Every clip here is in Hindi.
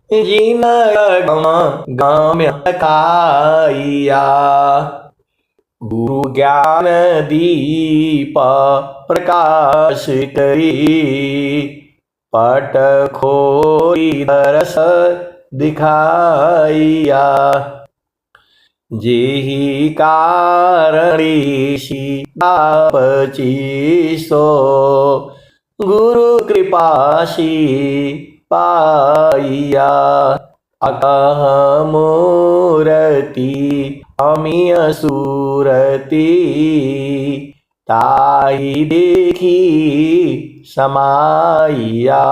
जिन गाम्य काइया गुरु ज्ञान दीप प्रकाश करी पट खोई दरस दिखाइया जेहि कारणीषि तापचीसो गुरु कृपासी पाइया अकह मूरति अमिय सूरति ताहि देखी समाइया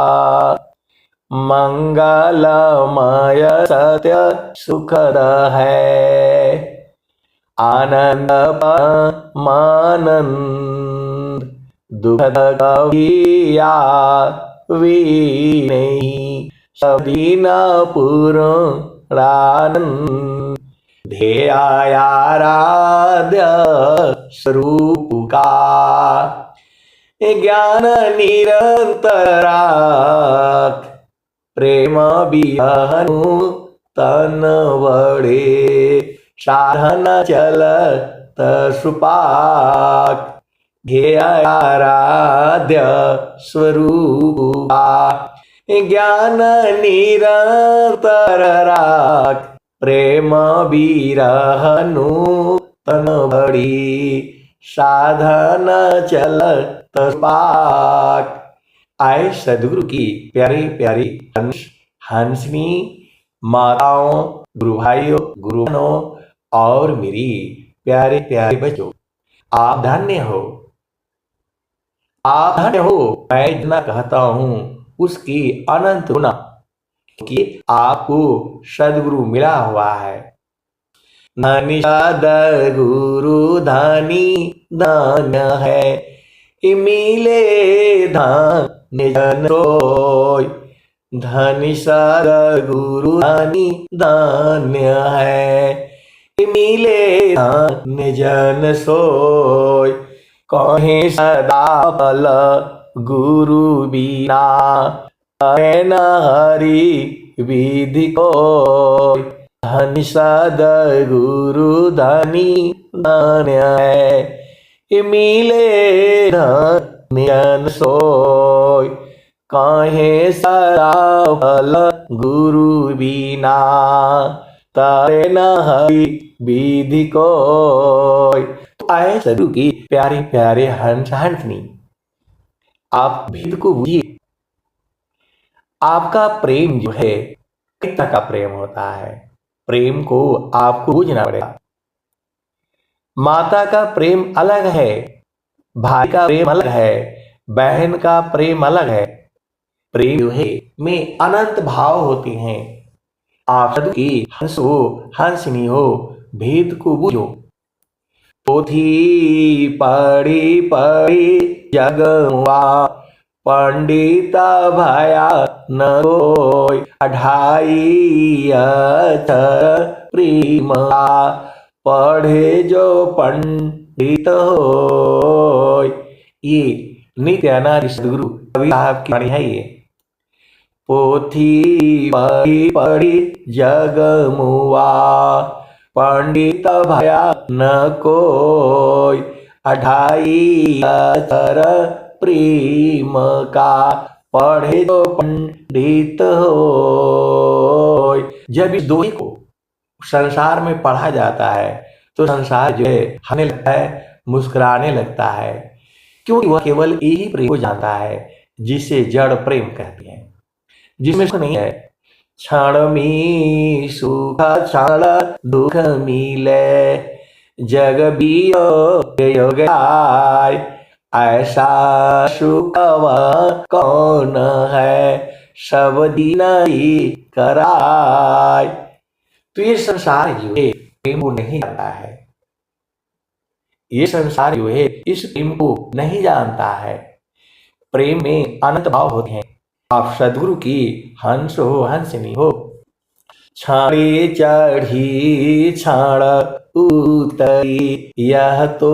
मंगलमय सत्य सुखद है आनंद मानंद दुखद कभिया नहीं सबदीन पुरानंद ध्येयाराध्य स्वरूप का ज्ञान निरंतरा प्रेम बिहनु तन वड़े साधन चलत सुपाक ध्येयाराध्य स्वरूपा ज्ञान निरंतर राख प्रेम बिरहनु तन बड़ी साधन चलत पाक। आए सदगुरु की प्यारी प्यारी हंसनी माताओं, गुरु भाइयों, गुरु बहनों और मेरी प्यारे प्यारे बच्चों, आप धन्य हो, आप धन्य हो। मैं जितना कहता हूँ उसकी अनंत गुना, कि आपको सदगुरु मिला हुआ है। धनी सदगुरु धनी धन्य है, मिले धन्य जन सोय। धनी सदगुरु धनी धन्य है, मिले धन्य जन सोय। कहे सदा बल गुरु बिना न हरि विधि को। धनी सदगुरु धनी धन्य है, मिले धन्य जन सोय। कहे सदा बल गुरु बिना तारे न हरि विधि को। आए सदगुरु की प्यारे प्यारे हंस हंसनी, आप भेद को बुझिए। आपका प्रेम जो है कितना का प्रेम होता है, प्रेम को आपको बुझना पड़ेगा। माता का प्रेम अलग है, भाई का प्रेम अलग है, बहन का प्रेम अलग है। प्रेम जो है में अनंत भाव होते हैं। आप सदगुरु की हंस हो, हंसनी हो, भेद को बुझो। पोथी पढ़ी पढ़ी जगमुआ पंडित भया न कोय। अढ़ाई अक्षर प्रेमा पढ़े जो पंडित होय। ये नित्यानंद सदगुरु कबीर साहब की वाणी है। ये पोथी पढ़ी पढ़ी जगमुआ पंडित भया न कोय। अढ़ाई अक्षर प्रेम का पढ़े तो पंडित होय। जब इस दोहे को संसार में पढ़ा जाता है तो संसार जो है हंसने लगता है, मुस्कुराने लगता है, क्योंकि वह केवल यही प्रेम को जानता है जिसे जड़ प्रेम कहते हैं, जिसमें सुख नहीं है। क्षण में सुख क्षण दुख मिले, जग बियो गाय। ऐसा सुख कौन है, सब दिन ही कराय। तो ये संसार जो है प्रेम को नहीं जानता है, ये संसार जो है इस प्रेम को नहीं जानता है। प्रेम में अनंत भाव होते हैं। आप सदगुरु की हंस हो, हंसनी हो। छाड़े चढ़ी छाड़ उतरी, यह तो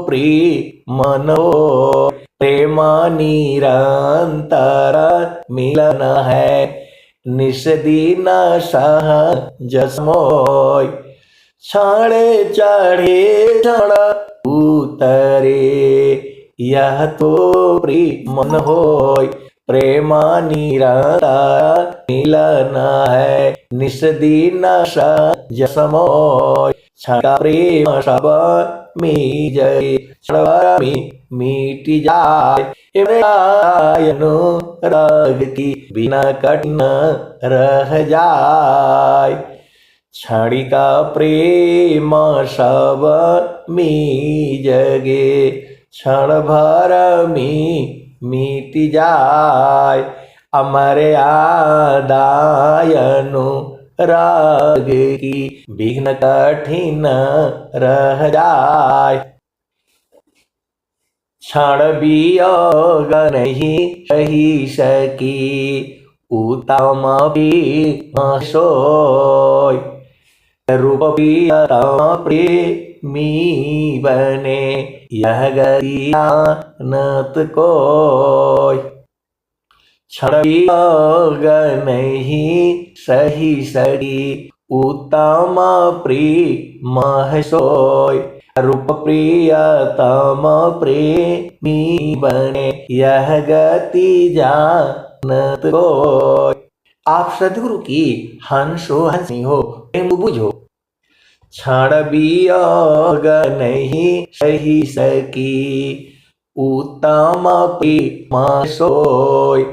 प्रेम मनो। प्रेम निरंतर मिलन है, निषदीन सहज मोय। क्षण चढ़े क्षण उतरे, यह तो प्रेम होय। प्रेम निरंतर मिलन है, निषदीन सहज मोय। क्षण प्रेम सब मी जय, क्षण में मिट जाए। अनुराग की बिना कठिन रह जाए। क्षणिक प्रेम सब मी जगे, क्षण भर में मिट जाए। अमर आदाय अनुराग की बिघ्न कठिन रह जाए। क्षण वियोग नहीं सही सकी, उत्तम प्रेम सोय। रूप प्रियतम प्रेमी बने, यह गति जानत कोय। क्षण वियोग नहीं सही सकी, उत्तम प्रेम सोय। रूप प्रियतम प्रेमी बने, यह गति जानत कोय। आप सद्गुरु की हंस हो हंसनी हो, प्रेम बुझो। क्षण वियोग नहीं सही सकी, उत्तम प्रेम सोय।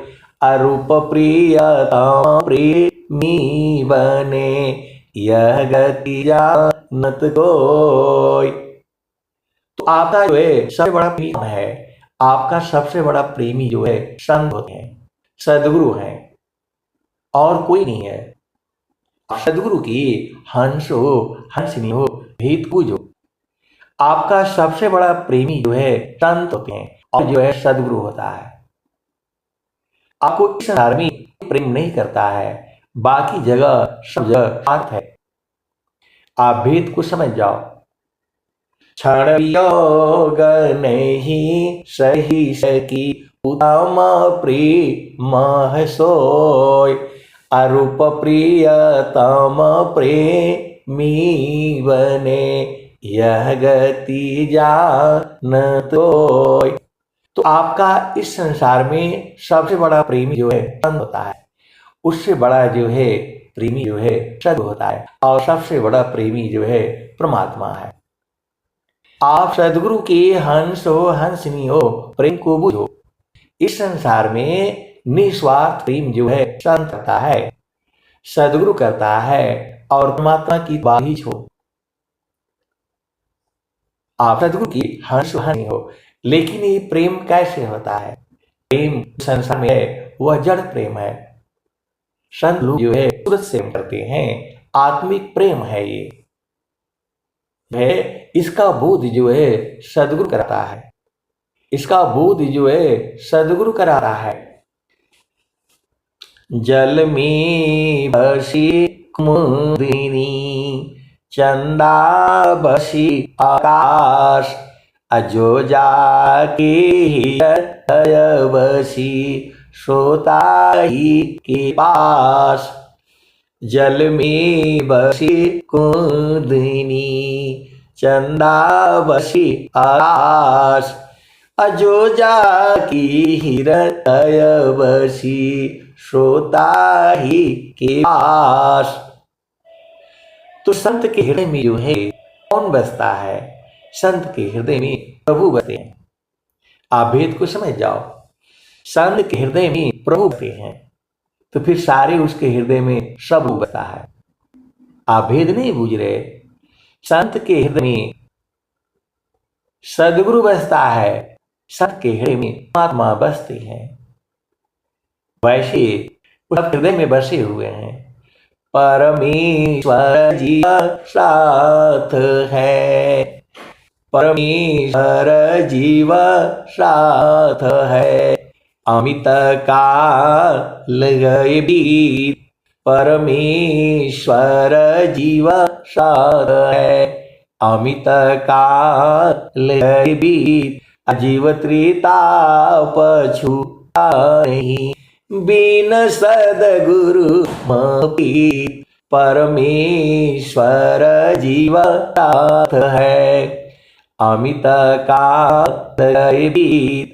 अरूप प्रियतम प्रेमी बने, यह गति जानत कोय। तो आपका जो है सबसे बड़ा प्रेम है, आपका सबसे बड़ा प्रेमी जो है संत होते हैं, सद्गुरु हैं, और कोई नहीं है। सद्गुरु की हंस हो हंसनी हो, भेद पूजो। आपका सबसे बड़ा प्रेमी जो है संत होते हैं, और जो है सद्गुरु होता है। आपको इस संसार में प्रेम नहीं करता है, बाकी जगह सब जगह स्वार्थ है। आप भेद को समझ जाओ। क्षण वियोग नहीं सही सकी, उत्तम प्रेम सोय। अरूप प्रियतम प्रेमी बने, यह गति जानत कोय। तो आपका इस संसार में सबसे बड़ा प्रेमी जो है संत होता है, उससे बड़ा जो है प्रेमी जो है सद्गुरु होता है, और सबसे बड़ा प्रेमी जो है परमात्मा है। आप सद्गुरु के हंस हो हंसनी हो, प्रेम को बुझो। इस संसार में निस्वार्थ प्रेम जो है संत करता है, सद्गुरु करता है, और परमात्मा की बात ही छोड़ो। आप सद्गुरु की हंस हंसनी हो, लेकिन ये प्रेम कैसे होता है? प्रेम संसार में है वह जड़ प्रेम है। संत लोग जो है सूरत से प्रेम करते हैं, आत्मिक प्रेम है ये है। इसका बोध जो है सद्गुरु कराता है, इसका बोध जो है सद्गुरु करा रहा है। जल में बसी कुमुदिनी, चंदा बसी आकाश। अजो जाके हृदय बसी, सोता ही के पास। जल में बसी कुमुदिनी, चंदा बसी आकाश। अजो जाकी हृदय बसी, सोता ही के पास। तो संत के हृदय में जो है कौन बसता है? संत के हृदय में प्रभु बसते हैं। आप भेद को समझ जाओ। संत के हृदय में प्रभु बसते हैं, तो फिर सारे उसके हृदय में सब बसता है। आप भेद नहीं बूझ रहे। संत के हृदय में सद्गुरु बसता है, संत के हृदय में परमात्मा बसते हैं। वैसे उस हृदय में बसे हुए हैं परमेश्वर जी साथ है, परमेश्वर जीव साथ है। अमित काल गए बीत, परमेश्वर जीव साथ है। अमित काल गए बीत, अजीव त्रिताप छूटा नहीं, बिन सदगुरु मह प्रीत, परमेश्वर जीव साथ है, अमित काल बीत,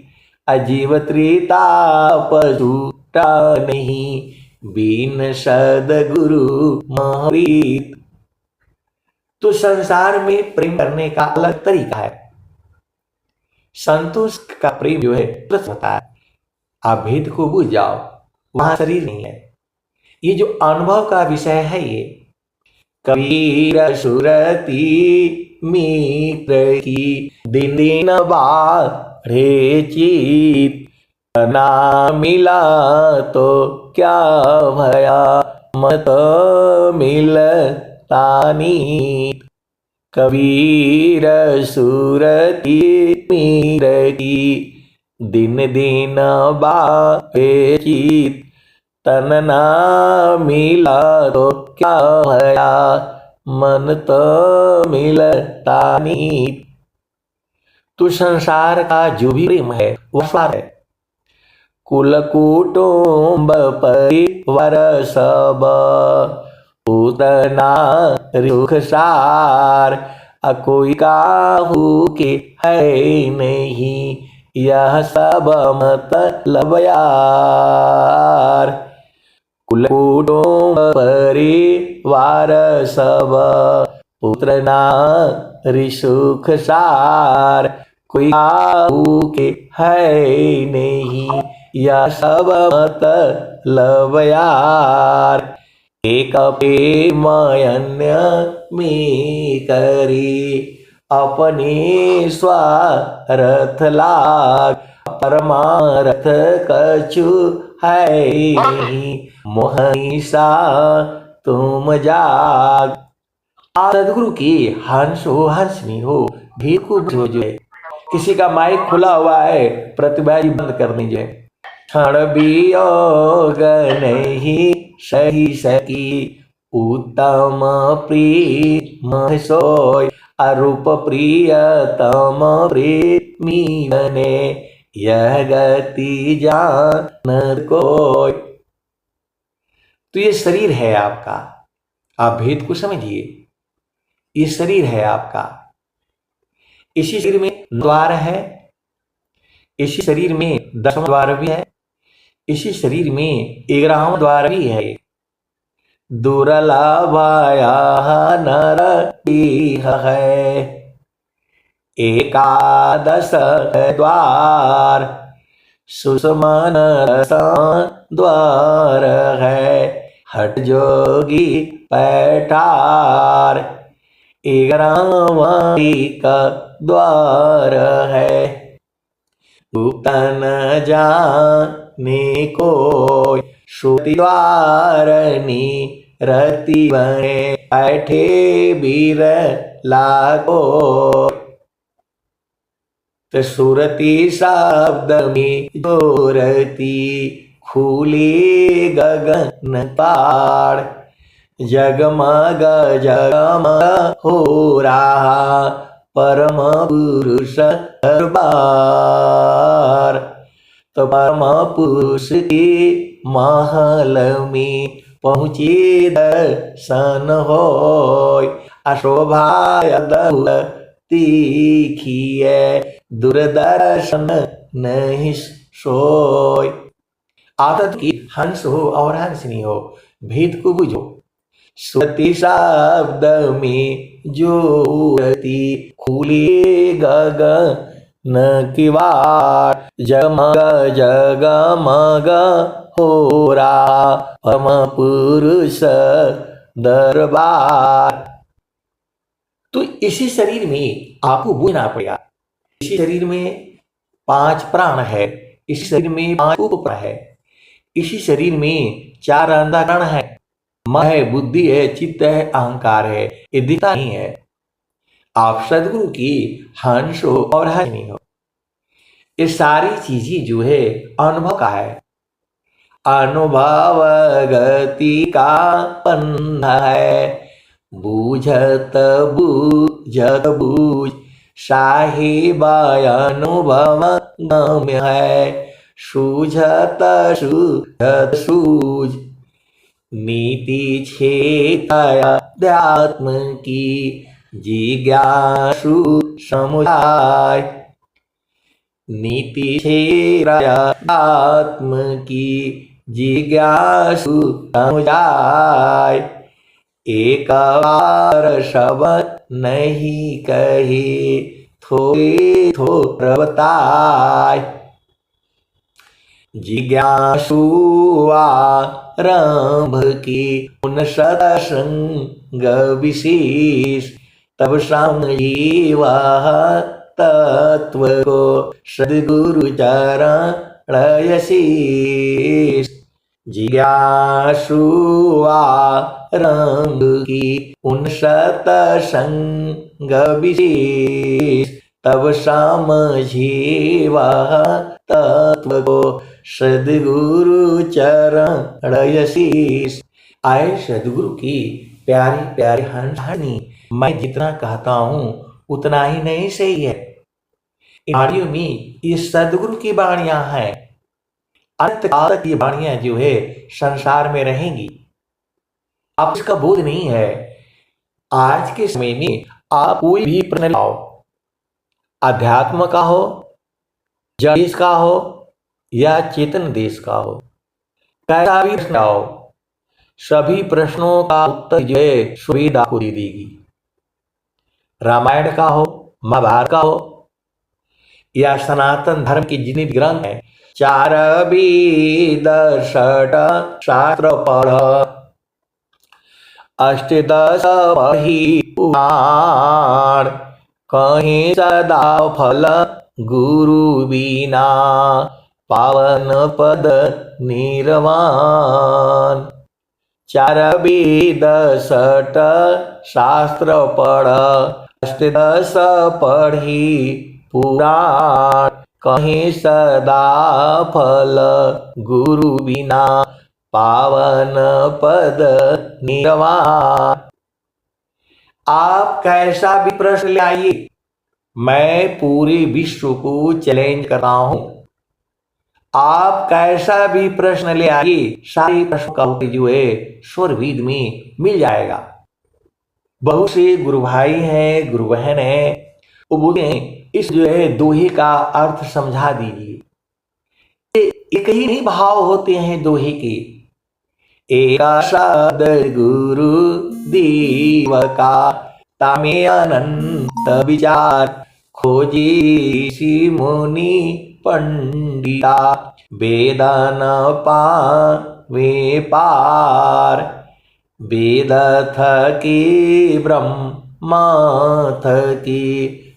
अजीव त्रिताप छूटा नहीं, बिन सदगुरु मह प्रीत। तो संसार में प्रेम करने का अलग तरीका है। संतोष का प्रेम जो है होता है, आप भेद को बुझ जाओ, वहां शरीर नहीं है। ये जो अनुभव का विषय है, ये कबीर सुरती मित्र की, दिन दिन बाढ़े चित, ना मिला तो क्या भया, मत मिलता नीत। कबीर सुरती मित्र की, दिन दिन बाढ़े चित, तन ना मिला तो क्या भया, मन तो मिलता नीत। तो संसार का जो भी प्रेम है वह स्वार्थ है। कुल कुटुंब परिवार सब, उतना सुख सार, कोई काहू के है नहीं, यह सब मतलब यार। कुल कुटुंब परिवार सब, पुत्र नारी सुख सार, कोई काहू के है नहीं, यह सब मतलब यार। एक प्रेम अन्य में करी, अपने स्वार्थ लाग, परमार्थ कछु है नहीं, मोहिसा तुम जाग। सदगुरु की हंस हो हंसनी हो, भेद को बुझो जो है। किसी का माइक खुला हुआ है, प्रतिभा बंद करनी जो है। क्षण वियोग नहीं सही सकी, उत्तम प्रेम सोय, अरूप प्रियतम प्रेमी बने, यह गति जान कोय। तो ये शरीर है आपका, आप भेद को समझिए। ये शरीर है आपका, इसी शरीर में द्वार है, इसी शरीर में 10वां द्वार भी है, इसी शरीर में 11वां द्वार भी है। दुर्लभाया नर है, एकादश द्वार, सुषमन द्वार है, हठ जोगी पैठार, 11वां का द्वार है, उतन जाने कोई, श्रुति द्वारनी रति बने, बैठे बीर लागो। तो सुरती शब्द में जोरती, खुली गगन पार, जगमग जगमग हो रहा, परम पुरुष दरबार। तो परम पुरुष के महल में पहुँची दर्शन होय, अशोभाय तीखिए, दूरदर्शन नहीं सोय। आदत की हंस हो और हंसनी हो, भेद को बुझो। सुरति शब्द में जोरती, खुली गगन की वाट, जगमग जगमग हो रहा, परम पुरुष दरबार। तो इसी शरीर में आपको बुझना पड़ेगा। इसी शरीर में 5 प्राण है, इसी शरीर में 5 उपप्राण है, इसी शरीर में 4 अंतःकरण है, मन है, बुद्धि है, चित्त है, अहंकार है। ये दिखता नहीं है। आप सदगुरु की हंस हो और हंसनी हो, ये सारी चीजें जो है अनुभव का है। अनुभव गति का बंध है, बूझत बूझत बूझ, साहिब अनुभव गम्य है, सूझत सूझत सूझ। नीति छेदय अध्यात्म की, जिज्ञासु समुदाय। नीति छेदय अध्यात्म की, जिज्ञासु समुदाय। एक बार शब्द नहीं कहे, थोड़े थोड़ बताए। जिज्ञासु आरंभ की उन सत्संग विशेष, तब समझी वह तत्व को सद्गुरु चरण यशीष। जिज्ञासु आरंभ की उन सत्संग विशेष, तब समझी वह तत्व को सद्गुरु चरण यशीष। आए सद्गुरु की प्यारी प्यारी हंसनी, मैं जितना कहता हूँ उतना ही नहीं सही है। इन वाणियों में ये सद्गुरु की वाणियां हैं। अंत काल तक ये वाणियां जो है संसार में रहेंगी। आप इसका बोध नहीं है। आज के समय में आप कोई भी प्रश्न लाओ, अध्यात्म का हो, जड़ देश का हो या चेतन देश का हो, कैसा भी प्रश्न लाओ, सभी प्रश्नों का उत्तर जो है सुवेद आपको दे देगी। रामायण का हो, महाभारत का हो या सनातन धर्म के जितने भी ग्रंथ हैं, 4 वेद 6 शास्त्र पढ़, अष्टदश पढ़ी पुराण, कहीं सदा फल गुरु बिना, पावन पद निर्वाण। 4 वेद 6 शास्त्र पढ़, अष्टदश पढ़ी पुराण, कहीं सदा फल गुरु बिना, पावन पद निर्वाण। आप कैसा भी प्रश्न ले आइए, मैं पूरे विश्व को चैलेंज कर रहा हूं। आप कैसा भी प्रश्न ले आइए, सारे प्रश्न का उत्तर जो है स्वरवेद में मिल जाएगा। बहुत से गुरु भाई हैं, गुरु बहन हैं, वो बोलते हैं इस जो है दोहे का अर्थ समझा दीजिए। एक ही नहीं भाव होते हैं दोहे के। एक शब्द गुरु देव का, तामे अनंत विचार, खोजी ऋषि मुनि पंडिता, वेदन पावे पार। वेद थकी ब्रह्म थकी,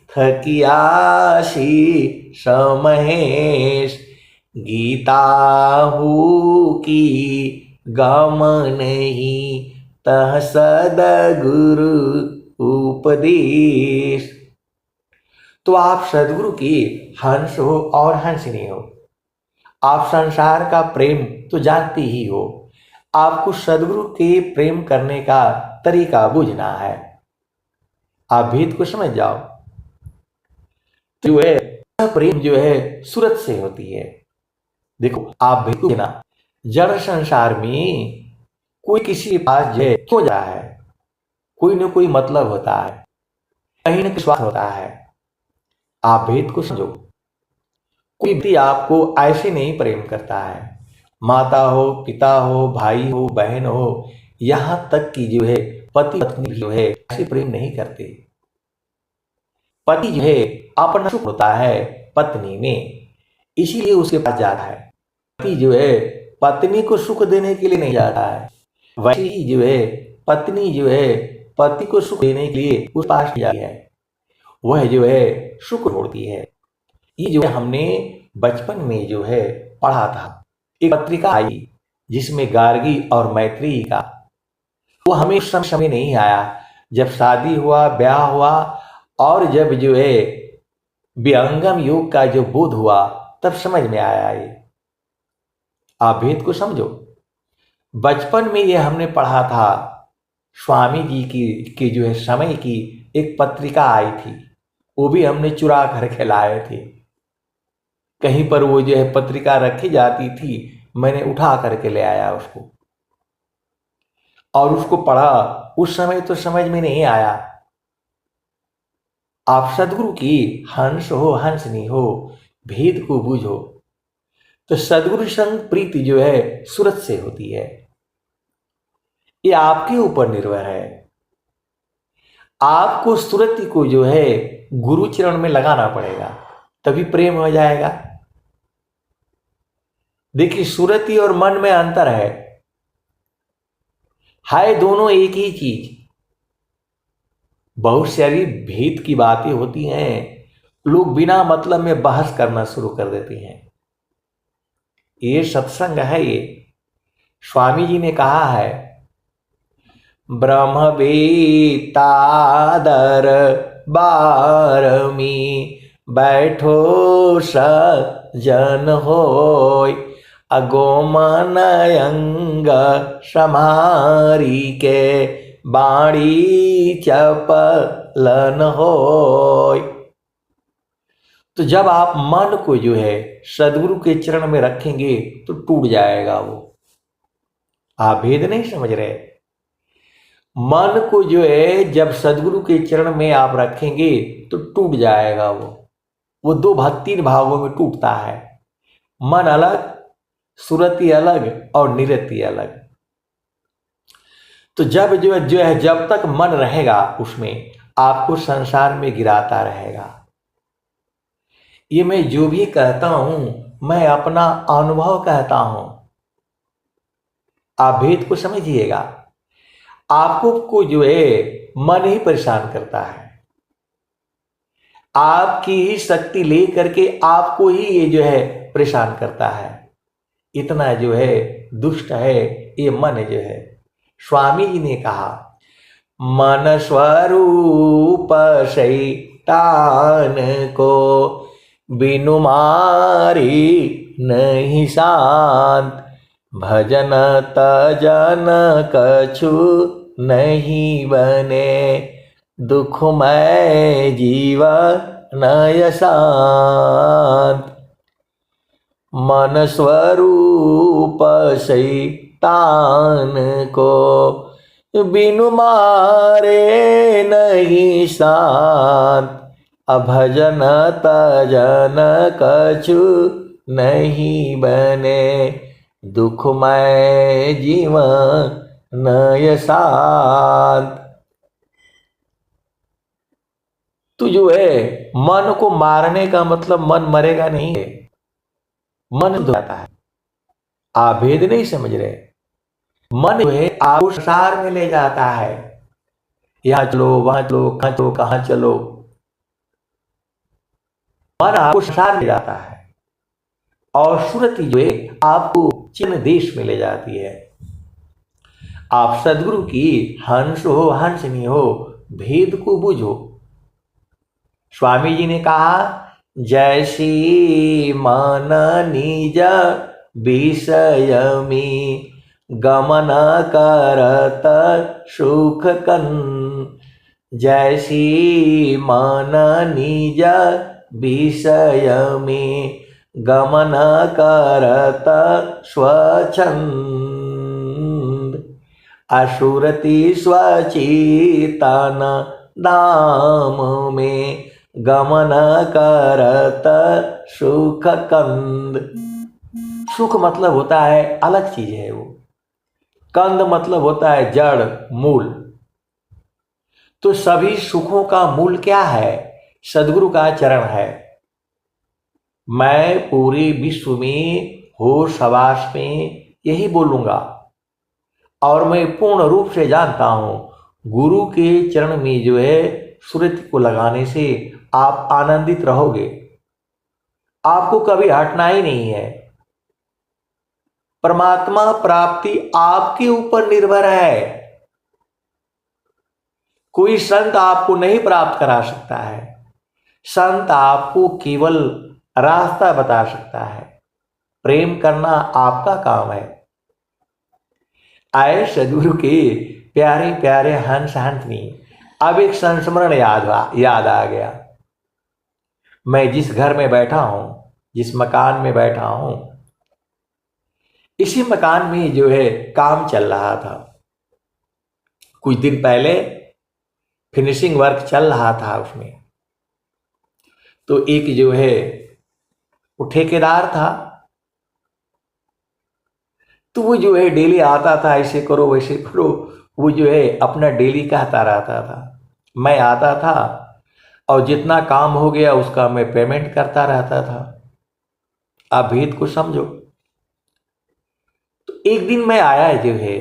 थकियासी समहेश। गीता हु की गम नहीं, तह सद्गुरु उपदेश। तो आप सद्गुरु की हंस हो और हंसनी हो। आप संसार का प्रेम तो जानती ही हो। आपको सद्गुरु के प्रेम करने का तरीका बूझना है। आप भेद को समझ जाओ। जो है प्रेम जो है सूरत से होती है। देखो आप भेद को ना, जड़ संसार में कोई किसी के पास जो है क्यों जा है, कोई न कोई मतलब होता है, कहीं न कहीं स्वार्थ होता है। आप भेद को समझो। कोई भी आपको ऐसे नहीं प्रेम करता है। माता हो, पिता हो, भाई हो, बहन हो, यहां तक कि जो है पति पत्नी भी जो है ऐसे प्रेम नहीं करते। पति जो है अपना सुख होता है पत्नी में, इसीलिए उसके पास जाता है। पति जो है पत्नी को सुख देने के लिए नहीं जाता है, वैसे ही जो है पत्नी जो है पति को सुख देने के लिए उस पास जाती है। वह जो है सुख ढूंढती है। ये जो है हमने बचपन में जो है पढ़ा था। एक पत्रिका आई जिसमें गार्गी और मैत्रेयी का, वो हमें उस समय नहीं आया जब शादी हुआ, ब्याह हुआ और जब जो है विहंगम योग का जो बोध हुआ तब समझ में आया। ये आप भेद को समझो। बचपन में ये हमने पढ़ा था। स्वामी जी की जो है समय की एक पत्रिका आई थी, वो भी हमने चुरा करके लाए थे। कहीं पर वो जो है पत्रिका रखी जाती थी, मैंने उठा करके ले आया उसको और उसको पढ़ा। उस समय तो समझ में नहीं आया। आप सदगुरु की हंस हो हंसनी हो, भेद को बूझो। तो सदगुरु संग प्रीति जो है सूरत से होती है। ये आपके ऊपर निर्भर है। आपको सुरति को जो है गुरु चरण में लगाना पड़ेगा, तभी प्रेम हो जाएगा। देखिए, सुरति और मन में अंतर है दोनों एक ही चीज। बहुत सारी भेद की बातें होती हैं, लोग बिना मतलब में बहस करना शुरू कर देते हैं। ये सत्संग है। ये स्वामी जी ने कहा है, ब्रह्म बेतादर बारमी बैठो सजन होय, अगोमनयंग समारी के बाणी चपलन होय। तो जब आप मन को जो है सदगुरु के चरण में रखेंगे तो टूट जाएगा वो। आप भेद नहीं समझ रहे। मन को जो है जब सदगुरु के चरण में आप रखेंगे तो टूट जाएगा वो 2-3 भागों में टूटता है। मन अलग, सुरति अलग और निरति अलग। तो जब जब तक मन रहेगा उसमें, आपको संसार में गिराता रहेगा। ये मैं जो भी कहता हूं, मैं अपना अनुभव कहता हूं। आप भेद को समझिएगा। आपको जो है मन ही परेशान करता है। आपकी ही शक्ति लेकर के आपको ही ये जो है परेशान करता है। इतना जो है दुष्ट है ये मन जो है। स्वामी जी ने कहा, मन स्वरूप शैतान को बिनु मारी नहीं शांत, भजन तजन कछु नहीं बने, दुखमय जीवन नय शांत। मन स्वरूप शैतान को बिनु मारे नहीं शांत, अभजन तजन कछु नहीं बने, दुखमय जीवन नय शांत। तो जो है मन को मारने का मतलब मन मरेगा नहीं है, मन हो जाता है। आप भेद नहीं समझ रहे। मन जो है आपको संसार में ले जाता है। यहां चलो, वहां चलो, कहां चलो। मन आपको संसार में जाता है और सुरति जो है आपको चिन्ह देश में ले जाती है। आप सदगुरु की हंस हो हंसनी हो, भेद को बुझो। स्वामी जी ने कहा, जैसी मन निज विषय में गमन करत सुख कन, जैसी मन निज विषय में गमन करत स्वच्छंद, असुरति स्वचेतन धाम में गमन करत सुख कंद। सुख मतलब होता है अलग चीज है वो, कंद मतलब होता है जड़, मूल। तो सभी सुखों का मूल क्या है? सदगुरु का चरण है। मैं पूरे विश्व में होश हवास में यही बोलूंगा और मैं पूर्ण रूप से जानता हूं, गुरु के चरण में जो है सुरति को लगाने से आप आनंदित रहोगे। आपको कभी हटना ही नहीं है। परमात्मा प्राप्ति आपके ऊपर निर्भर है। कोई संत आपको नहीं प्राप्त करा सकता है। संत आपको केवल रास्ता बता सकता है। प्रेम करना आपका काम है। आए सदगुरु के प्यारे प्यारे हंस हंसनी। अब एक संस्मरण याद आ गया। मैं जिस घर में बैठा हूं, जिस मकान में बैठा हूं, इसी मकान में जो है काम चल रहा था। कुछ दिन पहले फिनिशिंग वर्क चल रहा था उसमें। तो एक जो है वो ठेकेदार था, तो वो जो है डेली आता था, ऐसे करो वैसे करो, वो जो है अपना डेली कहता रहता था। मैं आता था और जितना काम हो गया उसका मैं पेमेंट करता रहता था। आप भेद को समझो। तो एक दिन मैं आया जो है,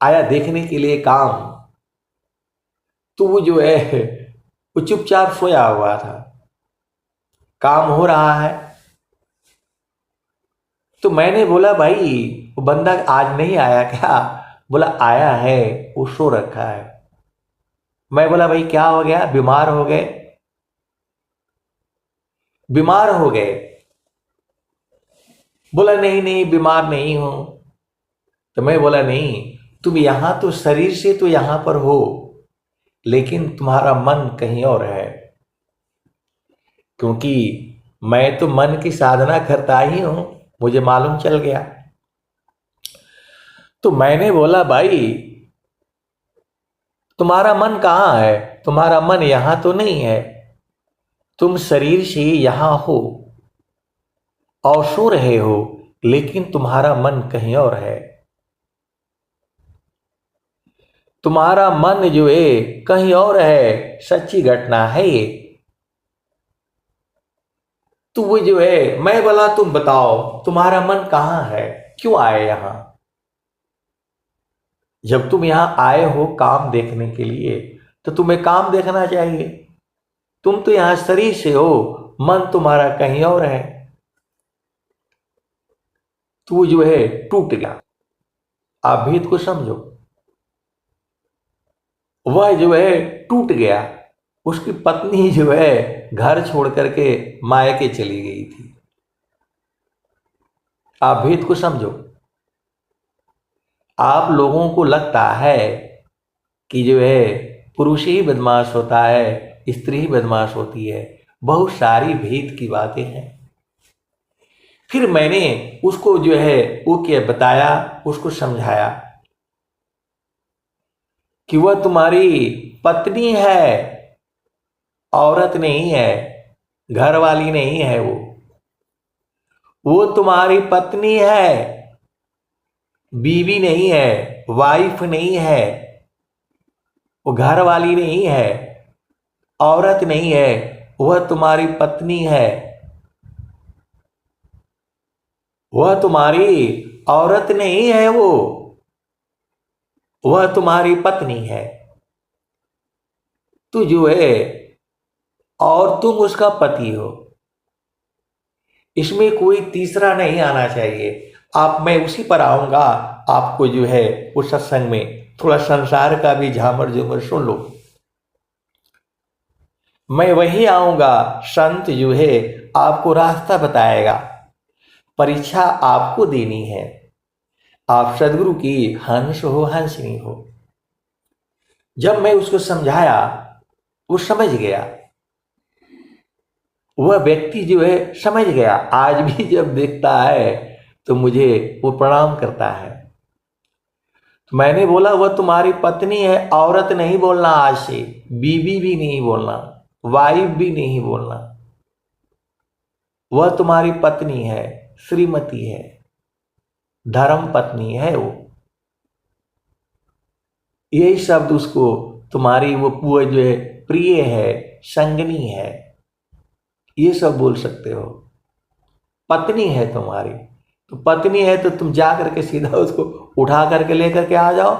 आया देखने के लिए काम। तो वो जो है वो चुपचाप सोया हुआ था, काम हो रहा है। तो मैंने बोला भाई वो बंदा आज नहीं आया क्या? बोला आया है, वो सो रखा है। मैं बोला भाई क्या हो गया, बीमार हो गए? बीमार हो गए? बोला नहीं नहीं बीमार नहीं हूं। तो मैं बोला नहीं, तुम यहां तो शरीर से तो यहां पर हो, लेकिन तुम्हारा मन कहीं और है। क्योंकि मैं तो मन की साधना करता ही हूं, मुझे मालूम चल गया। तो मैंने बोला भाई तुम्हारा मन कहाँ है? तुम्हारा मन यहां तो नहीं है, तुम शरीर से यहां हो और सो रहे हो, लेकिन तुम्हारा मन कहीं और है। तुम्हारा मन जो है कहीं और है, सच्ची घटना है ये। तो वो जो है, मैं बोला तुम बताओ तुम्हारा मन कहाँ है, क्यों आए यहां? जब तुम यहां आए हो काम देखने के लिए, तो तुम्हें काम देखना चाहिए। तुम तो यहां शरीर से हो, मन तुम्हारा कहीं और है। तो वो जो है टूट गया। आप भेद को समझो। वह जो है टूट गया। उसकी पत्नी जो है घर छोड़ करके मायके चली गई थी। आप भेद को समझो। आप लोगों को लगता है कि जो है पुरुष ही बदमाश होता है, स्त्री ही बदमाश होती है। बहुत सारी भेद की बातें हैं। फिर मैंने उसको जो है वो क्या बताया, उसको समझाया कि वह तुम्हारी पत्नी है, औरत नहीं है, घर वाली नहीं है। वो तुम्हारी पत्नी है, बीवी नहीं है, वाइफ नहीं है। वो घर वाली नहीं है, औरत नहीं है, वह तुम्हारी पत्नी है। वह तुम्हारी औरत नहीं है, वह तुम्हारी पत्नी है। तू जो है और तुम उसका पति हो। इसमें कोई तीसरा नहीं आना चाहिए। आप मैं उसी पर आऊंगा। आपको जो है उस सत्संग में थोड़ा संसार का भी झामर झूमर सुन लो। मैं वही आऊंगा, संत जो है आपको रास्ता बताएगा। परीक्षा आपको देनी है। आप सदगुरु की हंस हो, हंसनी हो। जब मैं उसको समझाया, वो समझ गया। वह व्यक्ति जो है समझ गया। आज भी जब देखता है तो मुझे वो प्रणाम करता है। तो मैंने बोला वह तुम्हारी पत्नी है, औरत नहीं बोलना, आज से बीवी भी नहीं बोलना, वाइफ भी नहीं बोलना। वह तुम्हारी पत्नी है, श्रीमती है, धर्म पत्नी है। यही शब्द उसको, तुम्हारी वो जो है प्रिय है, संगनी है, ये सब बोल सकते हो। पत्नी है तुम्हारी, तो पत्नी है तो तुम जा करके सीधा उसको उठा करके लेकर के आ जाओ।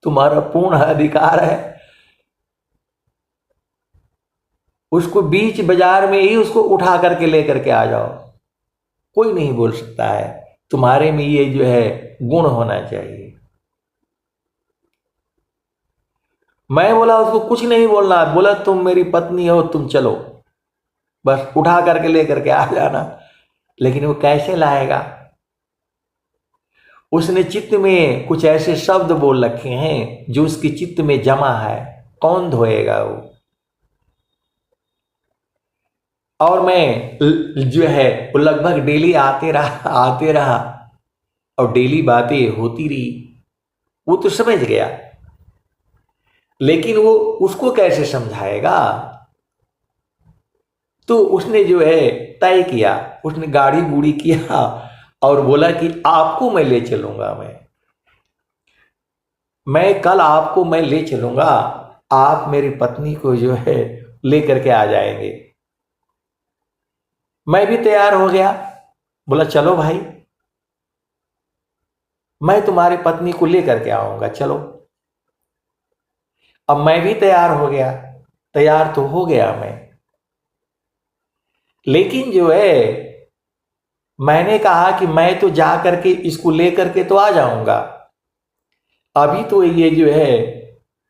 तुम्हारा पूर्ण अधिकार है। उसको बीच बाजार में ही उसको उठा करके लेकर के आ जाओ। कोई नहीं बोल सकता है। तुम्हारे में ये जो है गुण होना चाहिए। मैं बोला उसको कुछ नहीं बोलना। बोला तुम मेरी पत्नी हो, तुम चलो, बस उठा करके लेकर के आ जाना। लेकिन वो कैसे लाएगा? उसने चित्त में कुछ ऐसे शब्द बोल रखे हैं जो उसके चित्त में जमा है। कौन धोएगा वो? और मैं जो है वो लगभग डेली आते रहा और डेली बातें होती रही। वो तो समझ गया, लेकिन वो उसको कैसे समझाएगा? तो उसने जो है तय किया, उसने गाड़ी गूड़ी किया और बोला कि आपको मैं ले चलूंगा, मैं कल आपको मैं ले चलूंगा, आप मेरी पत्नी को जो है ले करके आ जाएंगे। मैं भी तैयार हो गया, बोला चलो भाई, मैं तुम्हारी पत्नी को ले करके आऊंगा, चलो। अब मैं भी तैयार हो गया, तैयार तो हो गया मैं, लेकिन जो है मैंने कहा कि मैं तो जा करके इसको ले करके तो आ जाऊंगा, अभी तो ये जो है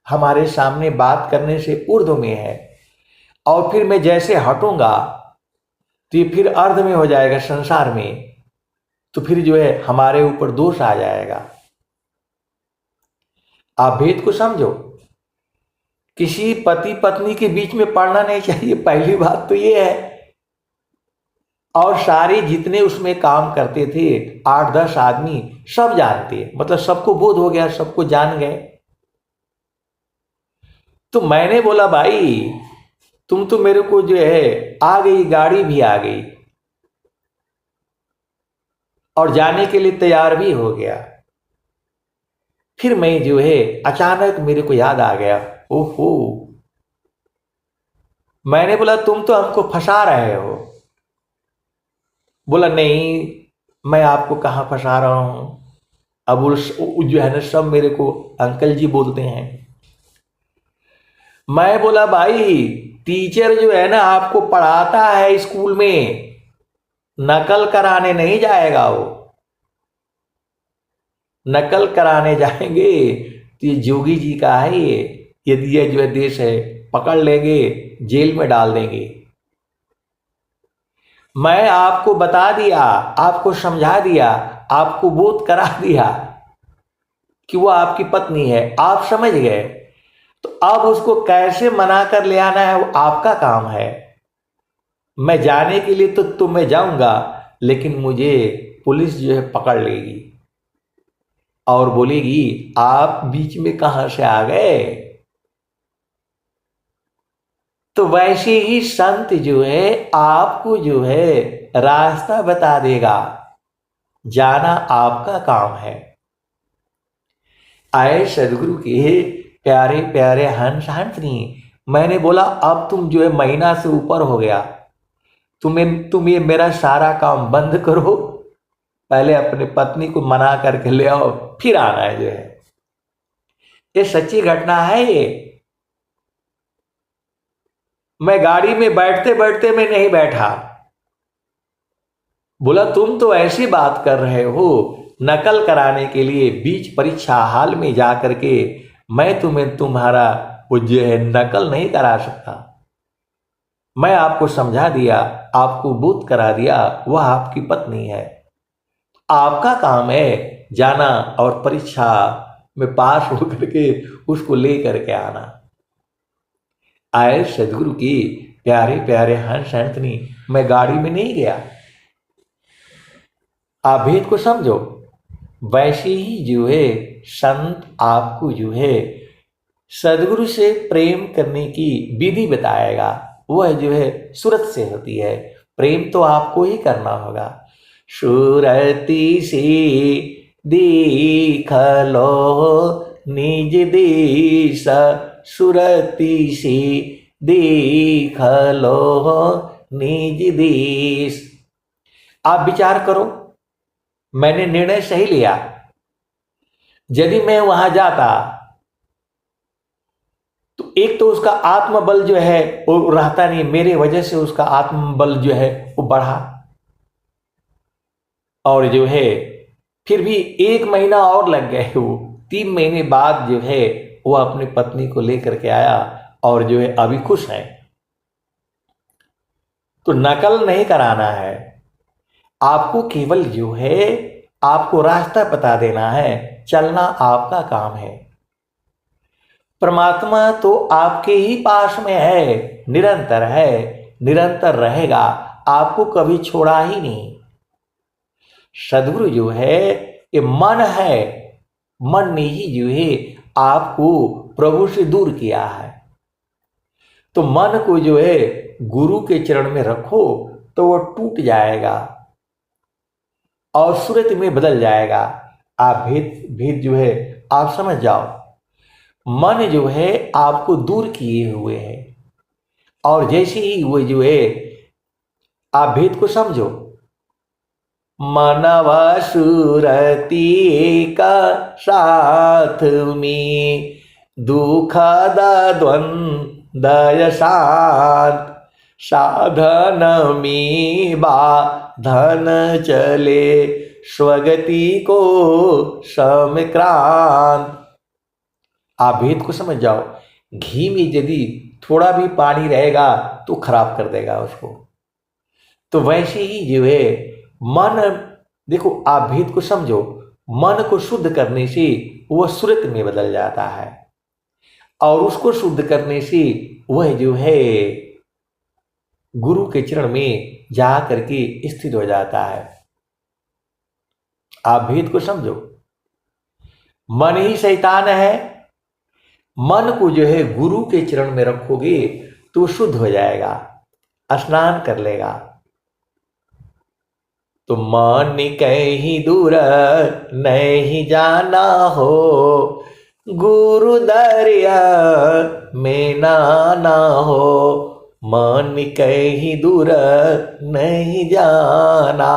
हमारे सामने बात करने से ऊर्ध्व में है, और फिर मैं जैसे हटूंगा तो ये फिर अर्ध में हो जाएगा संसार में, तो फिर जो है हमारे ऊपर दोष आ जाएगा। आप भेद को समझो, किसी पति पत्नी के बीच में पड़ना नहीं चाहिए, पहली बात तो ये है। और सारे जितने उसमें काम करते थे 8-10 आदमी सब जानते, मतलब सबको बोध हो गया, सबको जान गए। तो मैंने बोला भाई तुम तो मेरे को जो है आ गई, गाड़ी भी आ गई और जाने के लिए तैयार भी हो गया। फिर मैं जो है अचानक मेरे को याद आ गया, ओहो, मैंने बोला तुम तो हमको फंसा रहे हो। बोला नहीं, मैं आपको कहाँ फंसा रहा हूं। अब वो जो है ना सब मेरे को अंकल जी बोलते हैं। मैं बोला भाई टीचर जो है ना आपको पढ़ाता है स्कूल में, नकल कराने नहीं जाएगा वो। नकल कराने जाएंगे तो ये जोगी जी का है, ये यदि ये जो है देश है पकड़ लेंगे, जेल में डाल देंगे। मैं आपको बता दिया, आपको समझा दिया, आपको बोध करा दिया कि वो आपकी पत्नी है, आप समझ गए, तो अब उसको कैसे मना कर ले आना है वो आपका काम है। मैं जाने के लिए तो मैं जाऊंगा, लेकिन मुझे पुलिस जो है पकड़ लेगी और बोलेगी आप बीच में कहां से आ गए। तो वैसे ही संत जो है आपको जो है रास्ता बता देगा, जाना आपका काम है। आए सदगुरु के प्यारे प्यारे हंस हंसनी, मैंने बोला अब तुम जो है महीना से ऊपर हो गया, तुम ये मेरा सारा काम बंद करो, पहले अपने पत्नी को मना करके ले आओ, फिर आना है जो है। ये सच्ची घटना है ये। मैं गाड़ी में बैठते बैठते मैं नहीं बैठा, बोला तुम तो ऐसी बात कर रहे हो, नकल कराने के लिए बीच परीक्षा हाल में जा करके मैं तुम्हें तुम्हारा वो जो है नकल नहीं करा सकता। मैं आपको समझा दिया, आपको बोध करा दिया, वह आपकी पत्नी है, आपका काम है जाना और परीक्षा में पास होकर के उसको ले करके आना। आए सदगुरु की प्यारे प्यारे हंस हंसनी, मैं गाड़ी में नहीं गया। आप भेद को समझो। वैसे ही जो है संत आपको जो है सदगुरु से प्रेम करने की विधि बताएगा, वह जो है सूरत से होती है। प्रेम तो आपको ही करना होगा। सूरती से देख लो निज देश, सुरती से देख लो निज देश। आप विचार करो, मैंने निर्णय सही लिया। यदि मैं वहां जाता तो एक तो उसका आत्मबल जो है वो रहता नहीं, मेरे वजह से उसका आत्मबल जो है वो बढ़ा, और जो है फिर भी 1 महीना और लग गए। वो 3 महीने बाद जो है वो अपनी पत्नी को लेकर के आया और जो है अभी खुश है। तो नकल नहीं कराना है आपको, केवल जो है आपको रास्ता बता देना है, चलना आपका काम है। परमात्मा तो आपके ही पास में है, निरंतर है, निरंतर रहेगा, आपको कभी छोड़ा ही नहीं। सद्गुरु जो है ये मन है, मन ने ही जो है आपको प्रभु से दूर किया है। तो मन को जो है गुरु के चरण में रखो तो वो टूट जाएगा और सूरत में बदल जाएगा। आप भेद जो है आप समझ जाओ। मन जो है आपको दूर किए हुए है और जैसे ही वो जो है आप भेद को समझो। मनवा सुरती का साथ में दुखद द्वंद्व शांत साधन में बाधन चले स्वगति को समक्रांत। आप भेद को समझ जाओ। घी में यदि थोड़ा भी पानी रहेगा तो खराब कर देगा उसको। तो वैसे ही जो है मन, देखो आप भेद को समझो। मन को शुद्ध करने से वह सूरत में बदल जाता है और उसको शुद्ध करने से वह जो है गुरु के चरण में जा करके स्थित हो जाता है। आप भेद को समझो। मन ही शैतान है। मन को जो है गुरु के चरण में रखोगे तो शुद्ध हो जाएगा, स्नान कर लेगा। तो मन कहीं दूर नहीं जाना हो, गुरु दरिया में नाना हो। मन कहीं दूर नहीं जाना,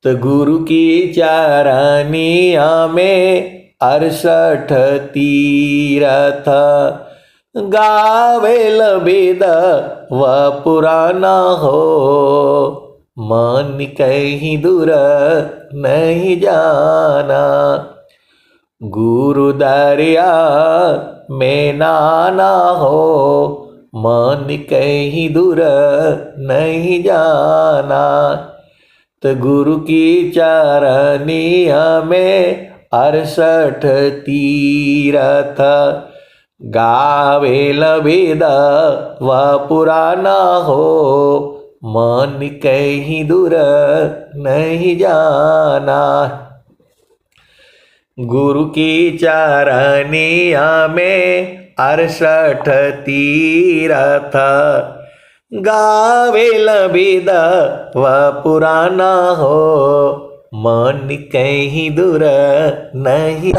तो गुरु की चरनिया में 68 तीरथ गावेल वेद व पुराना हो। मन कहीं दूर नहीं जाना, गुरु दरिया में नाना हो। मन कहीं दूर नहीं जाना, तो गुरु की चरनिया में 68 तीरथ गावेल वेद व पुराना हो। मन कहीं दूर नहीं जाना, गुरु की चरनिया में 68 तीरथ गावेल वेद व पुराना हो। मन कहीं दूर नहीं